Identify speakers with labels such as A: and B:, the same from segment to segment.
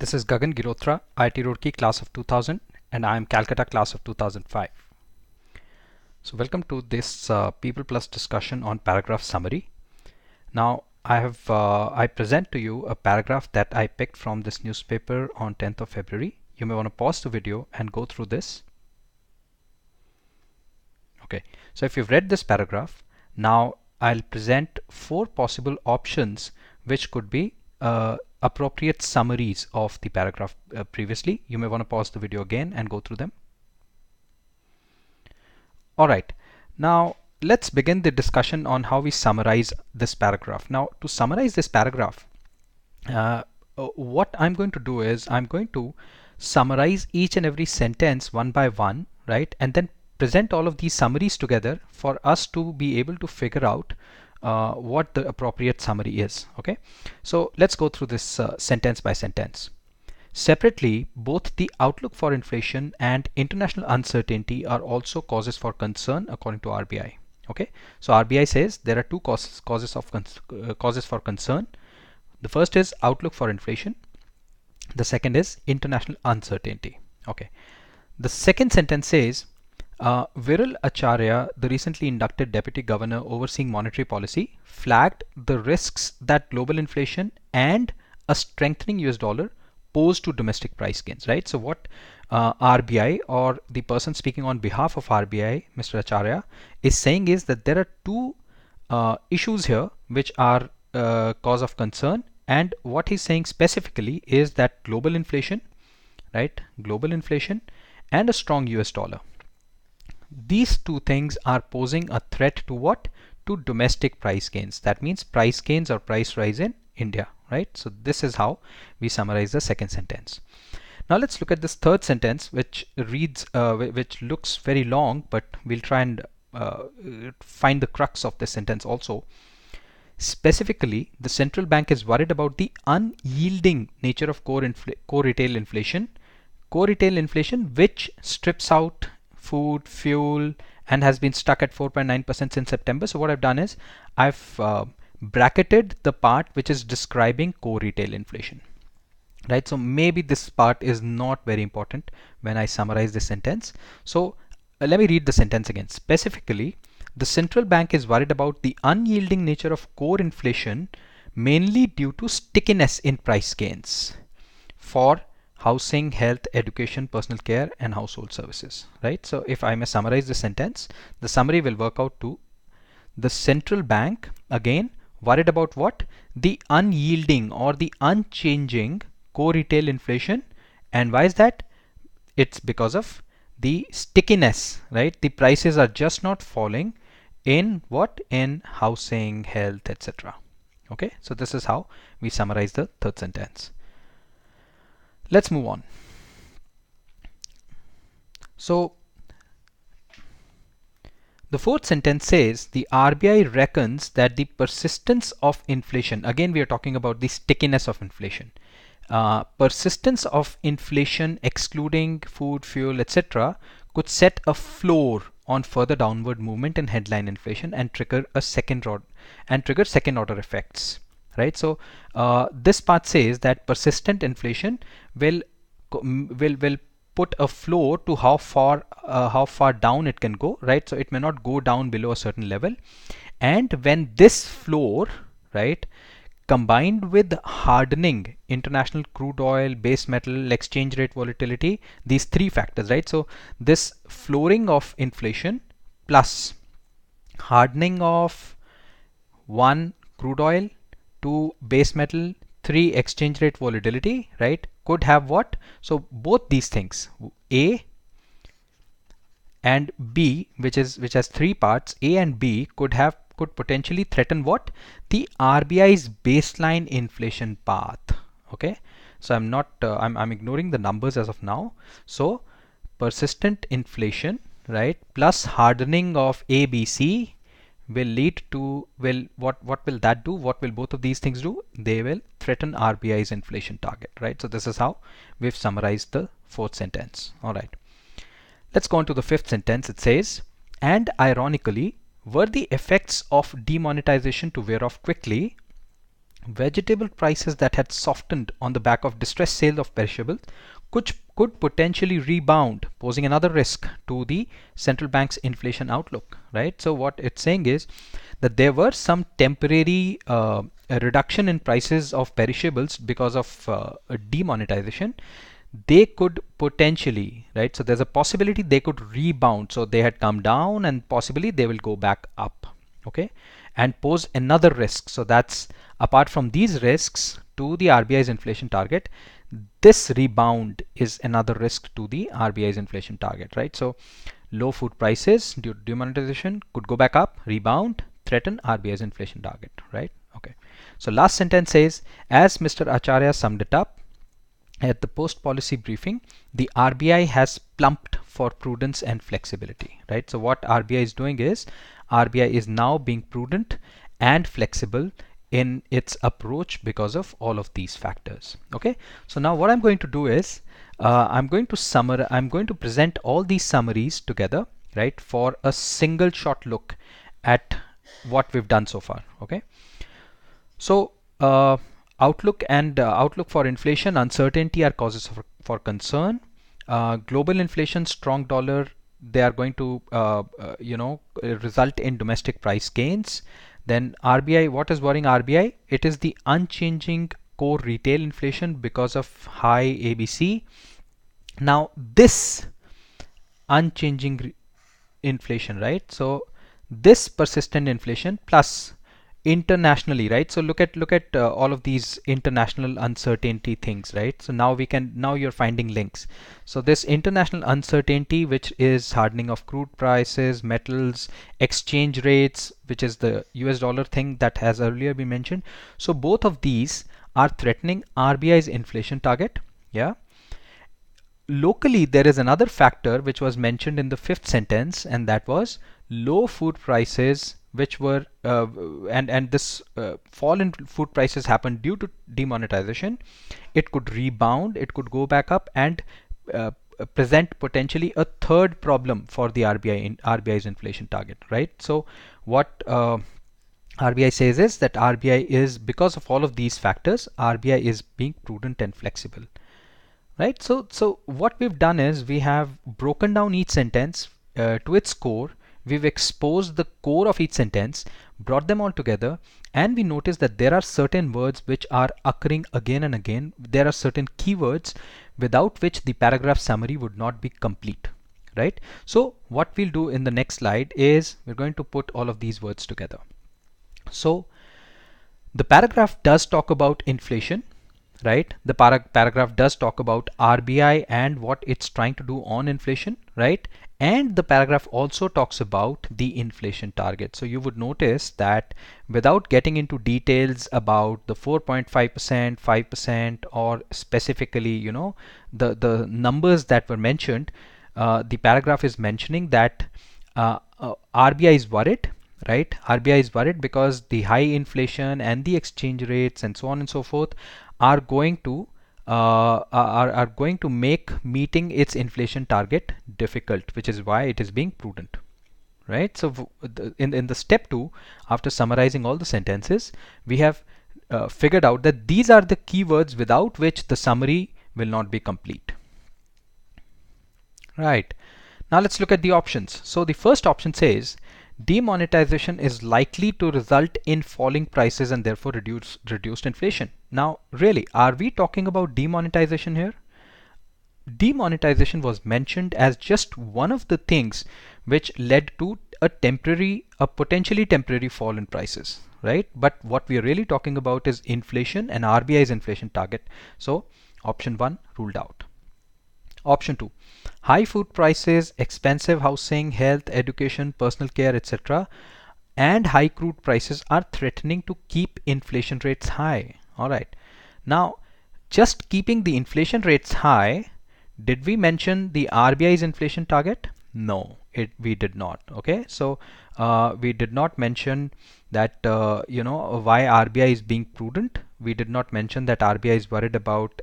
A: This is Gagan Girotra, IIT Roorkee class of 2000, and I am Calcutta class of 2005. So welcome to this People Plus discussion on paragraph summary. Now I present to you a paragraph that I picked from this newspaper on 10th of February. You may want to pause the video and go through this. Okay, so if you've read this paragraph, now I'll present four possible options which could be appropriate summaries of the paragraph previously. You may want to pause the video again and go through them. Alright, now let's begin the discussion on how we summarize this paragraph. Now to summarize this paragraph, what I'm going to do is I'm going to summarize each and every sentence one by one, right? And then present all of these summaries together for us to be able to figure out what the appropriate summary is. Okay, so let's go through this sentence by sentence. Separately, both the outlook for inflation and international uncertainty are also causes for concern according to RBI. Okay, so RBI says there are two causes for concern. The first is outlook for inflation. The second is international uncertainty. Okay, the second sentence says Viral Acharya, the recently inducted deputy governor overseeing monetary policy, flagged the risks that global inflation and a strengthening US dollar pose to domestic price gains, right? So what RBI, or the person speaking on behalf of RBI, Mr. Acharya, is saying is that there are two issues here which are cause of concern, and what he's saying specifically is that global inflation, right? Global inflation and a strong US dollar. These two things are posing a threat to what? To domestic price gains. That means price gains or price rise in India, right? So this is how we summarize the second sentence. Now let's look at this third sentence, which reads, which looks very long, but we'll try and find the crux of this sentence also. Specifically, the central bank is worried about the unyielding nature of core retail inflation. Core retail inflation, which strips out food, fuel, and has been stuck at 4.9% since September. So what I've done is I've bracketed the part which is describing core retail inflation, right? So maybe this part is not very important when I summarize this sentence. So let me read the sentence again. Specifically, the central bank is worried about the unyielding nature of core inflation, mainly due to stickiness in price gains for housing, health, education, personal care, and household services, right? So if I may summarize the sentence, the summary will work out to the central bank, again, worried about what? The unyielding or the unchanging core retail inflation. And why is that? It's because of the stickiness, right? The prices are just not falling in what? In housing, health, etc. Okay, so this is how we summarize the third sentence. Let's move on. So the fourth sentence says the RBI reckons that the persistence of inflation, again we are talking about the stickiness of inflation, persistence of inflation excluding food, fuel, etc., could set a floor on further downward movement in headline inflation and trigger second order effects. Right, so this part says that persistent inflation will put a floor to how far down it can go, right? So it may not go down below a certain level, and when this floor, right, combined with hardening international crude oil, base metal, exchange rate volatility, these three factors, right? So this flooring of inflation plus hardening of one, crude oil, 2, base metal, 3, exchange rate volatility, right, could have what? So both these things, A and B, which has three parts, A and B could potentially threaten what? The RBI's baseline inflation path. Okay, so I'm ignoring the numbers as of now. So persistent inflation, right, plus hardening of ABC will lead to, what will that do? What will both of these things do? They will threaten RBI's inflation target, right? So this is how we've summarized the fourth sentence. All right, let's go on to the fifth sentence. It says, and ironically, were the effects of demonetization to wear off quickly, Vegetable prices that had softened on the back of distressed sales of perishables could potentially rebound, posing another risk to the central bank's inflation outlook, right? So what it's saying is that there were some temporary a reduction in prices of perishables because of a demonetization. They could potentially, right? So there's a possibility they could rebound. So they had come down and possibly they will go back up, okay, and pose another risk. So that's apart from these risks to the RBI's inflation target, this rebound is another risk to the RBI's inflation target, right? So low food prices due to demonetization could go back up, rebound, threaten RBI's inflation target, right? Okay. So last sentence says, as Mr. Acharya summed it up at the post policy briefing, the RBI has plumped for prudence and flexibility, right? So what RBI is doing is RBI is now being prudent and flexible in its approach because of all of these factors. Okay, so now what I'm going to do is I'm going to present all these summaries together, right, for a single shot look at what we've done so far. Okay, so outlook for inflation, uncertainty are causes for concern. Global inflation, strong dollar, they are going to result in domestic price gains. Then RBI, what is worrying RBI? It is the unchanging core retail inflation because of high ABC. Now this unchanging inflation, right? So this persistent inflation plus internationally, right? So look at all of these international uncertainty things, right? So now you're finding links. So this international uncertainty, which is hardening of crude prices, metals, exchange rates, which is the US dollar thing that has earlier been mentioned. So both of these are threatening RBI's inflation target. Yeah. Locally, there is another factor which was mentioned in the fifth sentence, and that was low food prices, which were and this fall in food prices happened due to demonetization. It could rebound, it could go back up, and present potentially a third problem for the RBI's inflation target, right? So what RBI says is that RBI is, because of all of these factors, RBI is being prudent and flexible. Right, so what we've done is we have broken down each sentence to its core. We've exposed the core of each sentence, brought them all together, and we notice that there are certain words which are occurring again and again. There are certain keywords without which the paragraph summary would not be complete, right? So what we'll do in the next slide is we're going to put all of these words together. So the paragraph does talk about inflation, right? The paragraph does talk about RBI and what it's trying to do on inflation, right? And the paragraph also talks about the inflation target. So you would notice that without getting into details about the 4.5%, 5%, or specifically, the numbers that were mentioned, the paragraph is mentioning that RBI is worried, right? RBI is worried because the high inflation and the exchange rates and so on and so forth are going to make meeting its inflation target difficult, which is why it is being prudent, right? So in the step 2, after summarizing all the sentences, we have figured out that these are the keywords without which the summary will not be complete. Right, now let's look at the options. So the first option says demonetization is likely to result in falling prices and therefore reduced inflation. Now really, are we talking about demonetization here? Demonetization was mentioned as just one of the things which led to a potentially temporary fall in prices, right? But what we are really talking about is inflation and RBI's inflation target. So option 1 ruled out. Option 2, high food prices, expensive housing, health, education, personal care, etc., and high crude prices are threatening to keep inflation rates high. All right. Now, just keeping the inflation rates high, did we mention the RBI's inflation target? No, we did not. Okay, so we did not mention that why RBI is being prudent. We did not mention that RBI is worried about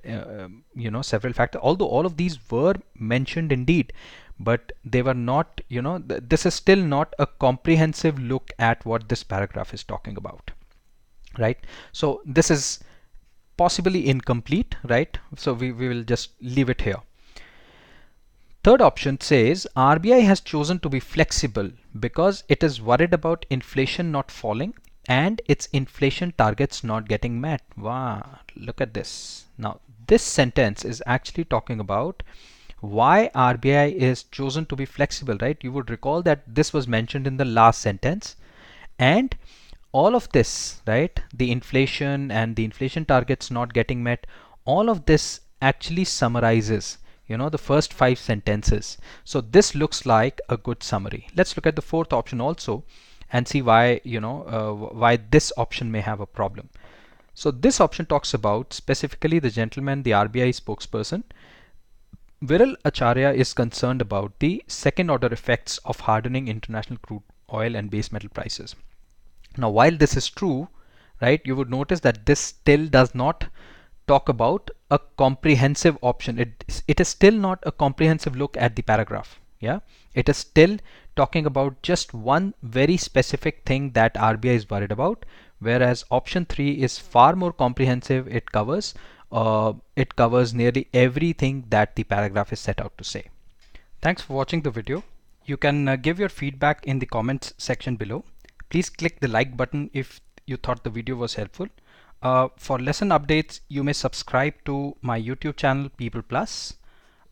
A: several factors, although all of these were mentioned indeed, but they were not, this is still not a comprehensive look at what this paragraph is talking about. right? So this is possibly incomplete, right? So we will just leave it here. Third option says RBI has chosen to be flexible because it is worried about inflation not falling and its inflation targets not getting met. Wow, look at this. Now, this sentence is actually talking about why RBI is chosen to be flexible, right? You would recall that this was mentioned in the last sentence, and all of this, right? The inflation and the inflation targets not getting met, all of this actually summarizes, the first 5 sentences. So this looks like a good summary. Let's look at the fourth option also and see why, why this option may have a problem. So this option talks about specifically the gentleman, the RBI spokesperson, Viral Acharya is concerned about the second order effects of hardening international crude oil and base metal prices. Now, while this is true, right, you would notice that this still does not talk about a comprehensive option. It is still not a comprehensive look at the paragraph. Yeah, it is still talking about just one very specific thing that RBI is worried about, whereas option 3 is far more comprehensive. It covers nearly everything that the paragraph is set out to say. Thanks for watching the video. You can give your feedback in the comments section below. Please click the like button if you thought the video was helpful. For lesson updates, you may subscribe to my YouTube channel People Plus,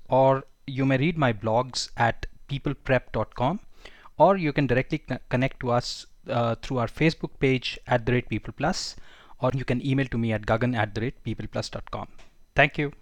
A: or you may read my blogs at peopleprep.com, or you can directly connect to us through our Facebook page @PeoplePlus, or you can email to me at gagan@peopleplus.com. Thank you.